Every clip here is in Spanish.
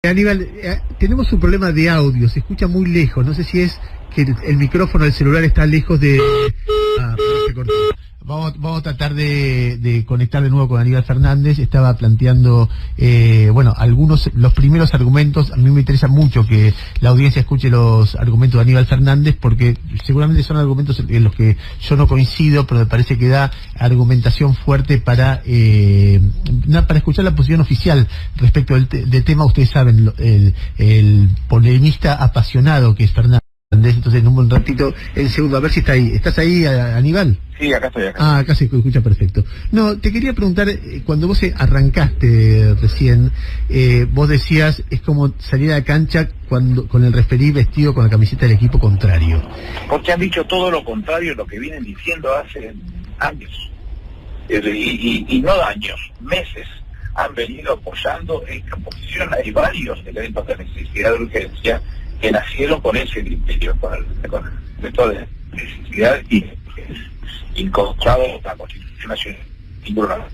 Aníbal, tenemos un problema de audio, se escucha muy lejos, no sé si es que el micrófono del celular está lejos de... se cortó. Vamos a tratar de conectar de nuevo con Aníbal Fernández. Estaba planteando, los primeros argumentos. A mí me interesa mucho que la audiencia escuche los argumentos de Aníbal Fernández, porque seguramente son argumentos en los que yo no coincido, pero me parece que da argumentación fuerte para escuchar la posición oficial respecto del tema. Ustedes saben, el polemista apasionado que es Fernández. Entonces, en un ratito, en segundo, a ver si está ahí. ¿Estás ahí, Aníbal? Sí, acá estoy. Acá se escucha perfecto. No, te quería preguntar, cuando vos arrancaste recién, vos decías, es como salir a la cancha con el referí vestido con la camiseta del equipo contrario. Porque han dicho todo lo contrario, lo que vienen diciendo hace años. Y no años, meses. Han venido apoyando esta posición. Hay varios elementos de necesidad de urgencia que nacieron con ese criterio, con el método de necesidad y encontrado en la Constitución Nacional,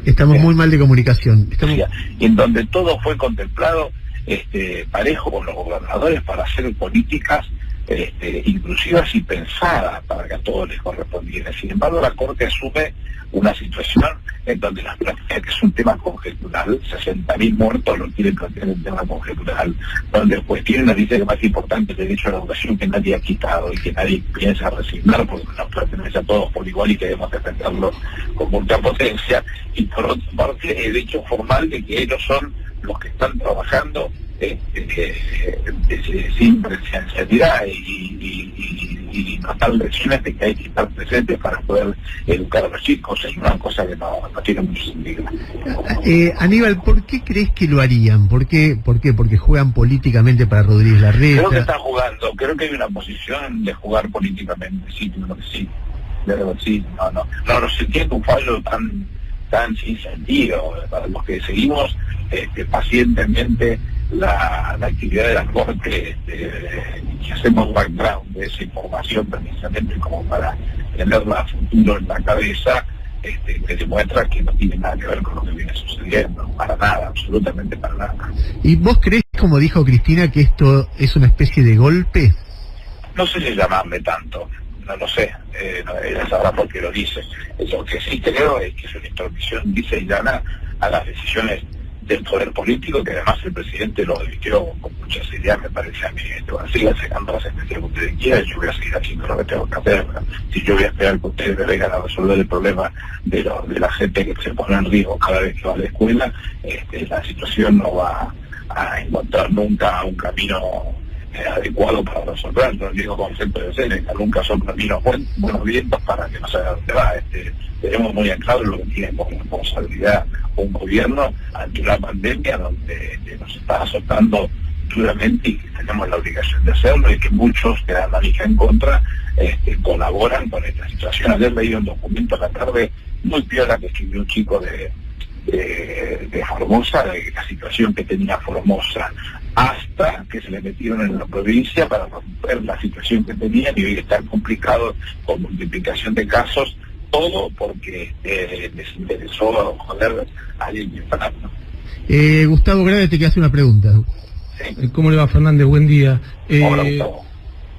Estamos muy mal de comunicación. Y en donde todo fue contemplado parejo con los gobernadores para hacer políticas inclusivas y pensadas para que a todos les correspondiera. Sin embargo, la Corte asume una situación en donde las plantean que es un tema conjetural, 60.000 muertos lo quieren plantear un tema conjetural, donde pues tienen una dice que más importante el derecho a la educación que nadie ha quitado y que nadie piensa resignar porque nos pertenece a todos por igual y queremos defenderlo con mucha potencia, y por otra parte el hecho formal de que ellos son los que están trabajando sin presencialidad y notar lecciones de que hay que estar presentes para poder educar a los chicos. Es una cosa que no tiene mucho sentido. Aníbal, ¿por qué crees que lo harían? ¿Por qué? Porque juegan políticamente para Rodríguez Larreta. Creo que están jugando, creo que hay una posición de jugar políticamente, sí, creo que sí. Pero sí, no se entiende un fallo tan sin sentido para los que seguimos pacientemente la actividad de la Corte, y hacemos background de esa información precisamente como para tenerla a futuro en la cabeza, que demuestra que no tiene nada que ver con lo que viene sucediendo, para nada, absolutamente para nada. ¿Y vos crees, como dijo Cristina, que esto es una especie de golpe? No sé si llamarme tanto, no lo sé, ella sabrá por qué lo dice. Lo que sí creo es que es una intromisión lisa y llana a las decisiones del poder político, que además el presidente lo advirtió con mucha seriedad, me parece a mí. Sigan sacando las sentencias que ustedes quieran, yo voy a seguir haciendo lo que tengo que hacer. Si yo voy a esperar que ustedes me vengan a resolver el problema de la gente que se pone en riesgo cada vez que va a la escuela, la situación no va a encontrar nunca un camino adecuado para resolverlo. El mismo concepto de Seneca, nunca son caminos buenos vientos para que no se haga dónde va. Tenemos muy en claro lo que tiene como responsabilidad un gobierno ante una pandemia donde nos está azotando duramente y que tenemos la obligación de hacerlo, y que muchos que dan la manija en contra colaboran con esta situación. Ayer leí un documento a la tarde muy piola que escribió un chico de Formosa, de la situación que tenía Formosa hasta que se le metieron en la provincia para romper la situación que tenían, y hoy está complicado con multiplicación de casos, todo porque les interesó joder a alguien temprano. Gustavo Grave te quiere hacer una pregunta. Sí. ¿Cómo le va, Fernández? Buen día. Hola, Gustavo.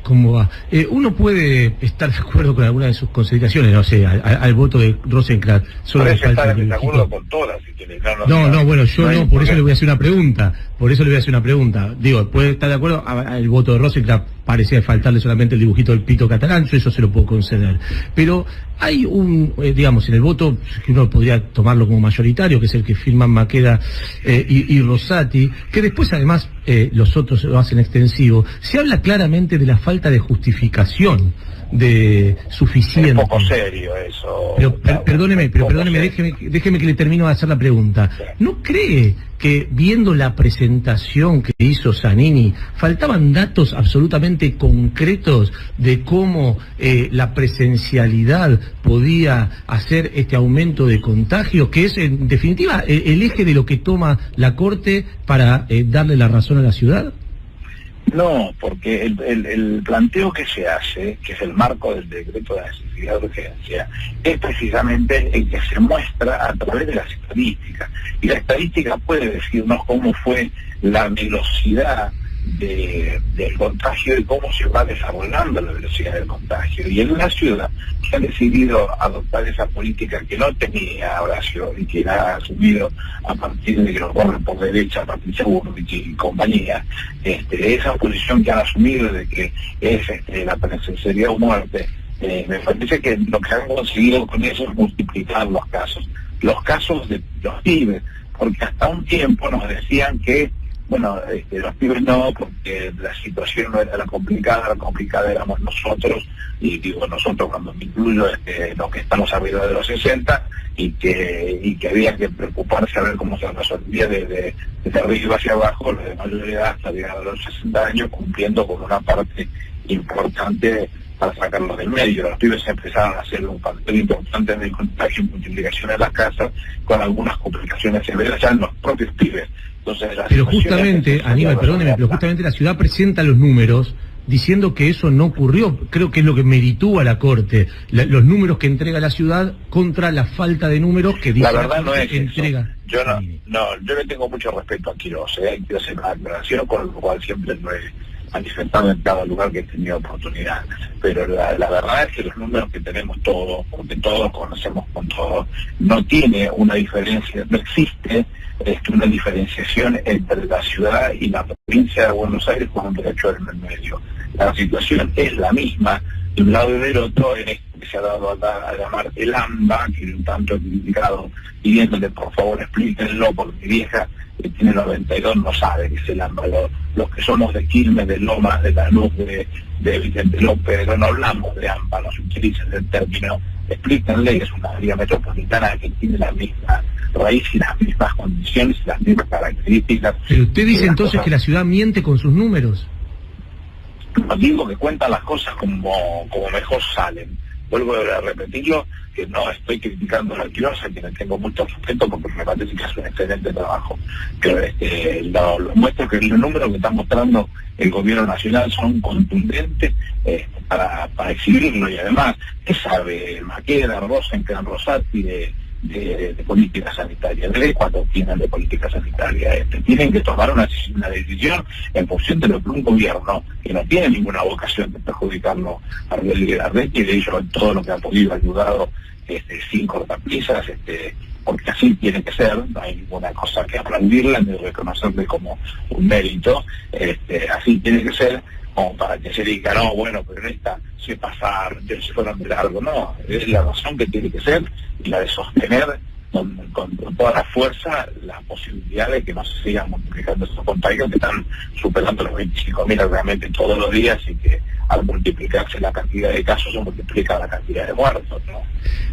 ¿Cómo va? Uno puede estar de acuerdo con alguna de sus consideraciones, no sé, al voto de Rosenkrantz. Puede estar de acuerdo con todas, si quieres. Bueno, yo no, por eso le voy a hacer una pregunta. Digo, puede estar de acuerdo al voto de Rosenkrantz, parecía faltarle solamente el dibujito del pito catalán, yo eso se lo puedo conceder. Pero hay en el voto, que uno podría tomarlo como mayoritario, que es el que firman Maqueda y Rosati, que después además los otros lo hacen extensivo. Se habla claramente de la falta de justificación de suficiente. Es un poco serio eso. Pero perdóneme, déjeme que le termino de hacer la pregunta. ¿No cree que viendo la presentación que hizo Zanini, faltaban datos absolutamente concretos de cómo la presencialidad podía hacer este aumento de contagio, que es en definitiva el eje de lo que toma la Corte para darle la razón a la ciudad? No, porque el planteo que se hace, que es el marco del decreto de necesidad de urgencia, es precisamente el que se muestra a través de las estadísticas. Y la estadística puede decirnos cómo fue la velocidad del contagio y cómo se va desarrollando la velocidad del contagio. Y en una ciudad que ha decidido adoptar esa política que no tenía Horacio y que la ha asumido a partir de que lo corren por derecha, Patricia Bullrich y compañía, esa posición que han asumido de que es la presencialidad o muerte, me parece que lo que han conseguido con eso es multiplicar los casos de los pibes, porque hasta un tiempo nos decían que bueno, los pibes no, porque la situación no era la complicada éramos nosotros, y digo nosotros cuando me incluyo los que estamos arriba de los 60, y que había que preocuparse a ver cómo se resolvía desde arriba hacia abajo, los de mayor edad hasta llegar a los 60 años, cumpliendo con una parte importante para sacarlos del medio. Los pibes empezaron a hacer un papel importante en el contagio y multiplicación en las casas, con algunas complicaciones severas ya en los propios pibes. Entonces, pero justamente, Aníbal, perdóneme, pero justamente la ciudad presenta los números diciendo que eso no ocurrió. Creo que es lo que meritúa la Corte, los números que entrega la ciudad contra la falta de números que dice la verdad no es entrega. Eso. Yo le tengo mucho respeto a Quirós, quiero hacer una aclaración, con lo cual siempre lo he manifestado en cada lugar que he tenido oportunidad, pero la verdad es que los números que tenemos todos, porque todos conocemos con todos, no tiene una diferencia, no existe una diferenciación entre la ciudad y la provincia de Buenos Aires con un derecho en el medio. La situación es la misma de un lado y del otro, en esto que se ha dado a llamar el AMBA, que un tanto criticado, pidiéndole por favor explíquenlo, porque mi vieja que tiene 92 no sabe qué es el AMBA. Los que somos de Quilmes, de Lomas, de Lanús, de Vicente López, no hablamos de AMBA, nos utilizan el término, explíquenle que es una área metropolitana que tiene la misma raíz y las mismas condiciones y las mismas características. Pero usted dice entonces que la ciudad miente con sus números. No digo que cuentan las cosas como mejor salen. Vuelvo a repetirlo, que no estoy criticando a la Quirós, a quien tengo mucho respeto porque me parece que hace un excelente trabajo. Pero lo muestro que los números que está mostrando el gobierno nacional son contundentes para exhibirlo. Y además, ¿qué sabe Maqueda, Rosencrantz, Rosati de política sanitaria? ¿De cuánto tienen de política sanitaria? Tienen que tomar una decisión en función de lo que un gobierno que no tiene ninguna vocación de perjudicarlo a Rodríguez, de ello en todo lo que ha podido ayudado sin cortapisas, porque así tiene que ser, no hay ninguna cosa que aplaudirla ni reconocerle como un mérito, así tiene que ser, como para que se diga, no, bueno, pero en esta se pasaron, se fueron de largo. No, es la razón que tiene que ser y la de sostener con toda la fuerza la posibilidad de que no se sigan multiplicando estos contagios que están superando los 25.000 realmente todos los días, y que al multiplicarse la cantidad de casos se multiplica la cantidad de muertos, ¿no?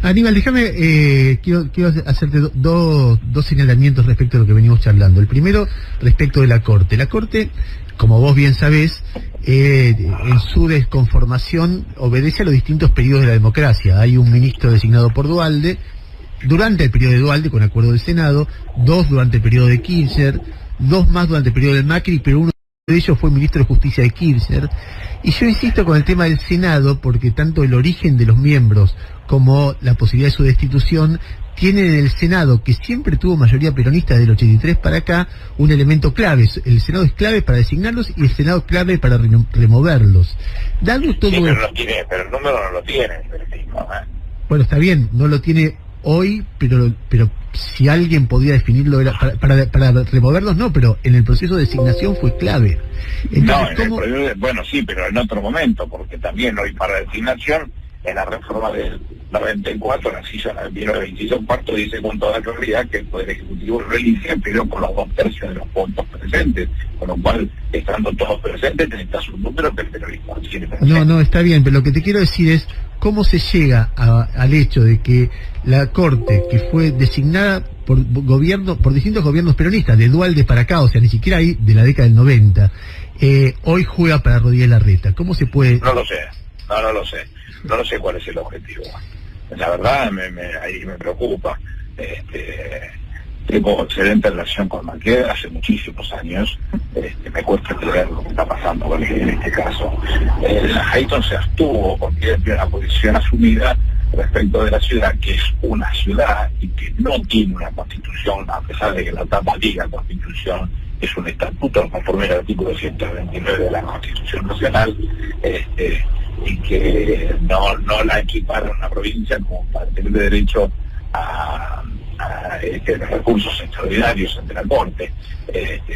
Aníbal, déjame, quiero hacerte dos señalamientos respecto a lo que venimos charlando. El primero, respecto de la Corte. La Corte, como vos bien sabés, en su desconformación obedece a los distintos periodos de la democracia. Hay un ministro designado por Duhalde, durante el periodo de Duhalde, con acuerdo del Senado, 2 durante el periodo de Kirchner, 2 más durante el periodo de Macri, pero uno de ellos fue ministro de Justicia de Kirchner. Y yo insisto con el tema del Senado, porque tanto el origen de los miembros como la posibilidad de su destitución tienen en el Senado, que siempre tuvo mayoría peronista del 83 para acá, un elemento clave. El Senado es clave para designarlos y el Senado clave para removerlos. Dado todo... Sí, pero el número no lo tiene el mismo, Bueno, está bien, no lo tiene hoy, pero si alguien podía definirlo era para removerlos, no, pero en el proceso de designación fue clave. Entonces, bueno, sí, pero en otro momento, porque también hoy para designación, en la reforma del 94, la silla del 1924, dice con toda claridad que el Poder Ejecutivo reelige, pero con los 2/3 de los votos presentes, con lo cual, estando todos presentes, necesitas un número que el peronismo tiene presente. No, está bien, pero lo que te quiero decir es cómo se llega al hecho de que la Corte, que fue designada por distintos gobiernos peronistas, de Duhalde para acá, o sea, ni siquiera ahí de la década del 90, hoy juega para Rodríguez Larreta. ¿Cómo se puede...? No lo sé. No lo sé cuál es el objetivo. La verdad, ahí me preocupa. tengo excelente relación con Macri hace muchísimos años. Me cuesta creer lo que está pasando con él en este caso. Hayton se abstuvo porque él tiene una posición asumida respecto de la ciudad, que es una ciudad y que no tiene una constitución, a pesar de que la tapa diga constitución, es un estatuto conforme al artículo 129 de la Constitución Nacional, y que no la equiparon a una provincia como para tener derecho a recursos extraordinarios ante la Corte,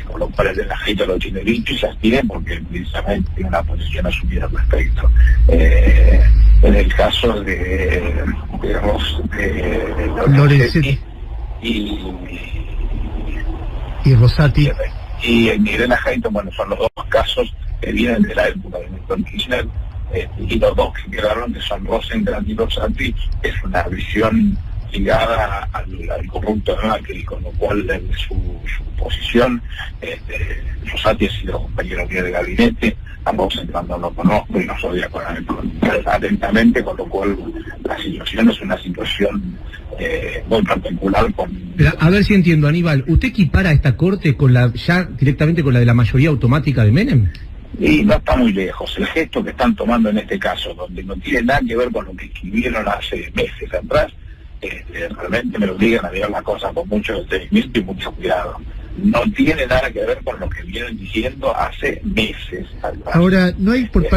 con lo cual el Hayton lo tiene dicho y se abstiene porque precisamente tiene una posición asumida al respecto. En el caso de Lorenzetti y Rosati y Irena Hayton, bueno, son los dos casos que vienen de la época de Néstor Kirchner, y los dos que quedaron, que son Rosenkrantz y Rosati, es una visión ligada al corrupto de Macri, con lo cual desde su posición, Rosati ha sido compañero mío de gabinete, ambos entrando no conozco y nos odia atentamente, con lo cual la situación es una situación muy particular. Pero, a ver si entiendo, Aníbal, ¿usted equipara esta corte con ya directamente con la de la mayoría automática de Menem? Y no está muy lejos. El gesto que están tomando en este caso, donde no tiene nada que ver con lo que escribieron hace meses atrás, realmente me obligan a mirar las cosas con mucho detenimiento y mucho cuidado. No tiene nada que ver con lo que vienen diciendo hace meses atrás. Ahora, ¿no hay por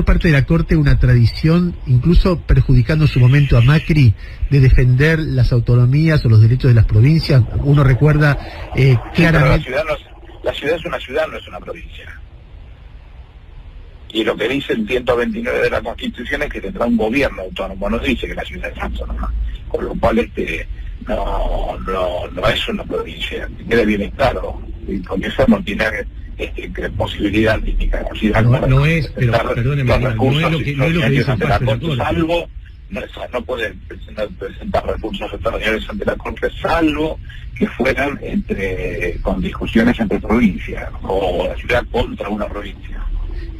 parte de la Corte una tradición, incluso perjudicando en su momento a Macri, de defender las autonomías o los derechos de las provincias? Uno recuerda claramente... La ciudad es una ciudad, no es una provincia. Y lo que dice el 129 de la Constitución es que tendrá un gobierno autónomo, no dice que la ciudad es autónoma, con lo cual no es una provincia, quede bien claro, y porque eso no tiene posibilidad de capacidad. No es, pero perdóneme, no es lo que dice el pacto de la Corte. Salvo, no puede presentar recursos extraordinarios ante la Corte, salvo que fueran con discusiones entre provincias, o la ciudad contra una provincia.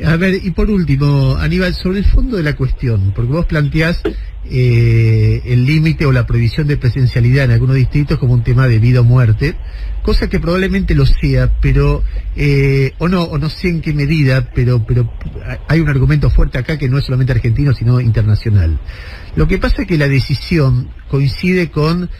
A ver, y por último, Aníbal, sobre el fondo de la cuestión, porque vos planteás el límite o la prohibición de presencialidad en algunos distritos como un tema de vida o muerte, cosa que probablemente lo sea, pero o no sé en qué medida, pero hay un argumento fuerte acá que no es solamente argentino, sino internacional. Lo que pasa es que la decisión coincide con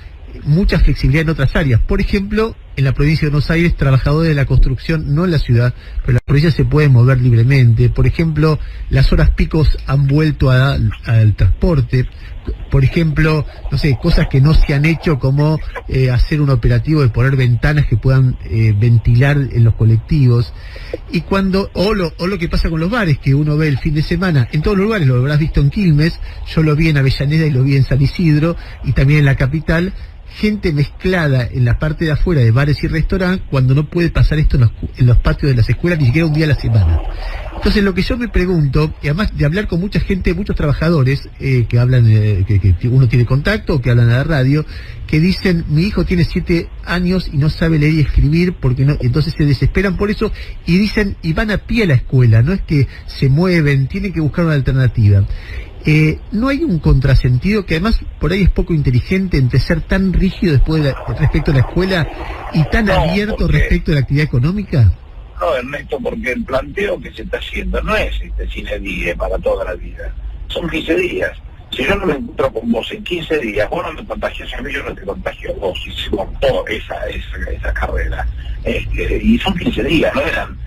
mucha flexibilidad en otras áreas. Por ejemplo, en la provincia de Buenos Aires, trabajadores de la construcción, no en la ciudad, pero en la provincia se pueden mover libremente. Por ejemplo, las horas picos han vuelto al transporte. Por ejemplo, no sé, cosas que no se han hecho, como hacer un operativo de poner ventanas que puedan ventilar en los colectivos. Y o lo que pasa con los bares, que uno ve el fin de semana en todos los lugares, lo habrás visto en Quilmes, yo lo vi en Avellaneda y lo vi en San Isidro y también en la capital, gente mezclada en la parte de afuera de bares y restaurantes, cuando no puede pasar esto en los patios de las escuelas ni siquiera un día a la semana. Entonces, lo que yo me pregunto, y además de hablar con mucha gente, muchos trabajadores que hablan, que uno tiene contacto o que hablan a la radio, que dicen: mi hijo tiene 7 años y no sabe leer y escribir, porque no, entonces se desesperan por eso y dicen, y van a pie a la escuela, no es que se mueven, tienen que buscar una alternativa. ¿No hay un contrasentido que además por ahí es poco inteligente entre ser tan rígido respecto a la escuela y tan abierto respecto a la actividad económica? No, Ernesto, porque el planteo que se está haciendo no es cine die para toda la vida. Son 15 días. Si yo no me encuentro con vos en 15 días, vos no me contagias a mí, yo no te contagio a vos, y se cortó esa carrera. Y son 15 días, no eran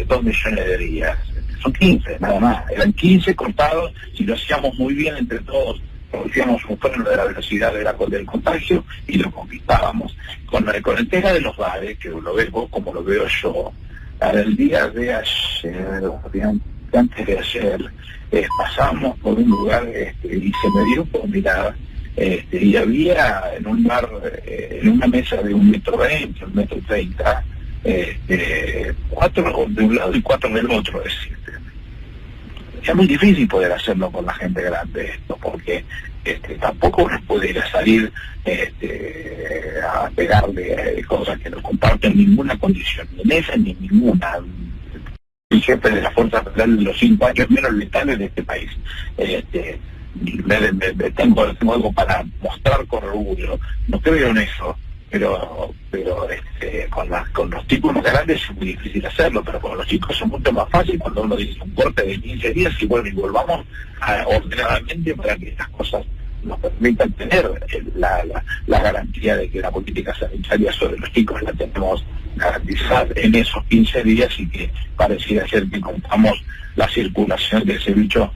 2 millones de días. Son 15, nada más. Eran 15 cortados, si lo hacíamos muy bien entre todos, producíamos un freno de la velocidad del contagio y lo conquistábamos. Con el tema de los bares, que lo ves vos como lo veo yo, el día de ayer, antes de ayer, pasamos por un lugar y se me dio por mirar, y había en un bar, en una mesa de 1,20 m, 1,30 m, 4 de un lado y 4 del otro, es decir. Es muy difícil poder hacerlo con la gente grande esto, porque tampoco uno puede ir a salir a pegarle cosas que no comparten ninguna condición, ni en esa ni en ninguna. El jefe de la Fuerza Federal de los 5 años menos letales de este país. Tengo algo para mostrar con orgullo. No creo en eso. con los tipos más grandes es muy difícil hacerlo, pero con los chicos es mucho más fácil cuando uno dice un corte de 15 días y bueno, y volvamos ordenadamente para que estas cosas nos permitan tener la garantía de que la política sanitaria sobre los chicos la tenemos garantizada en esos 15 días y que pareciera ser que contamos la circulación de ese bicho.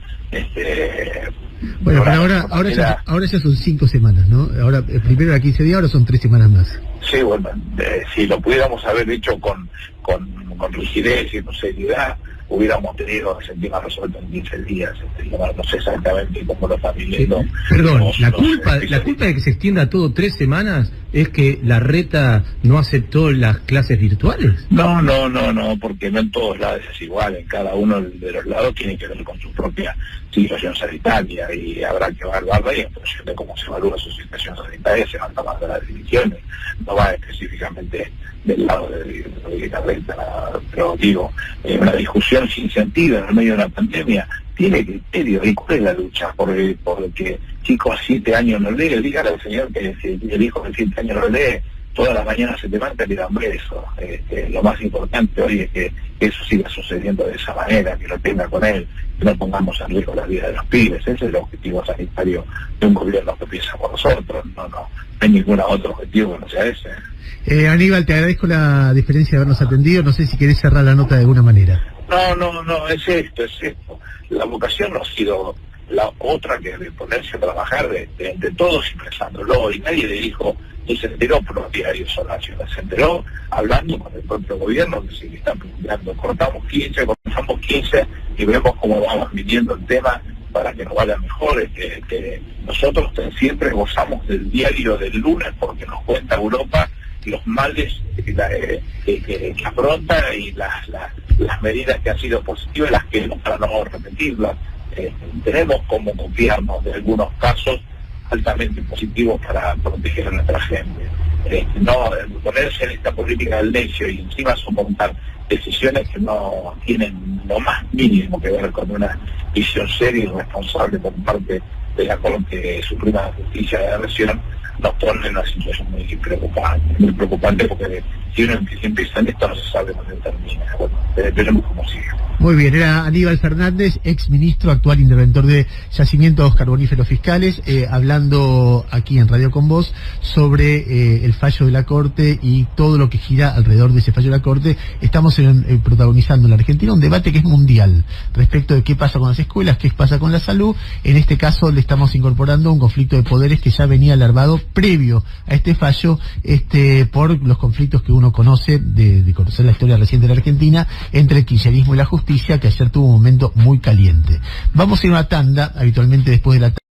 Bueno, pero ahora ya son 5 semanas, ¿no? Ahora primero era 15 días, ahora son 3 semanas más. Sí, bueno, si lo pudiéramos haber hecho con rigidez y con seriedad, hubiéramos tenido ese tema resuelto en 15 días. No sé exactamente cómo lo están viviendo. Sí. Perdón, la culpa de que se extienda todo 3 semanas es que la Reta no aceptó las clases virtuales. No, porque no en todos lados es igual. En cada uno de los lados tiene que ver con su propia situación sanitaria y habrá que evaluarla y en función de cómo se evalúa su situación sanitaria se van tomando las decisiones. No va específicamente del lado de la Reta, pero digo, una discusión sin sentido en el medio de una pandemia tiene criterio. ¿Y cuál es la lucha? Porque chicos a 7 años no lee, dígale al señor que si el hijo de 7 años no lee, todas las mañanas se levanta y le dan beso. Lo más importante hoy es que eso siga sucediendo de esa manera, que lo tenga con él, que no pongamos en riesgo la vida de los pibes. Ese es el objetivo sanitario de un gobierno que piensa por nosotros. No hay ningún otro objetivo que no sea ese. Aníbal, te agradezco la diferencia de habernos atendido. No sé si querés cerrar la nota de alguna manera. No, es esto. La vocación no ha sido la otra que de ponerse a trabajar de todos y pensándolo, y nadie le dijo, ni se enteró por los diarios Horacio, se enteró hablando con el propio gobierno que se está planteando, cortamos 15 y vemos cómo vamos midiendo el tema para que nos vaya mejor. Que nosotros siempre gozamos del diario del lunes porque nos cuenta Europa los males que afronta y las medidas que han sido positivas, las que no, para no repetirlas. Tenemos como confiarnos de algunos casos altamente positivos para proteger a nuestra gente. No ponerse en esta política del necio y encima soportar decisiones que no tienen lo más mínimo que ver con una visión seria y responsable por parte de la Corte Suprema de Justicia de la Nación, nos pone en una situación muy preocupante porque si uno empieza en esto no se sabe dónde termina. Bueno, veremos cómo sigue. Muy bien, era Aníbal Fernández, ex ministro, actual interventor de yacimientos carboníferos fiscales, hablando aquí en Radio Con Voz sobre el fallo de la Corte y todo lo que gira alrededor de ese fallo de la Corte. Estamos protagonizando en la Argentina un debate que es mundial respecto de qué pasa con las escuelas, qué pasa con la salud. En este caso le estamos incorporando un conflicto de poderes que ya venía alarmado previo a este fallo, por los conflictos que uno conoce de conocer la historia reciente de la Argentina entre el kirchnerismo y la justicia, que ayer tuvo un momento muy caliente. Vamos a ir a una tanda, habitualmente después de la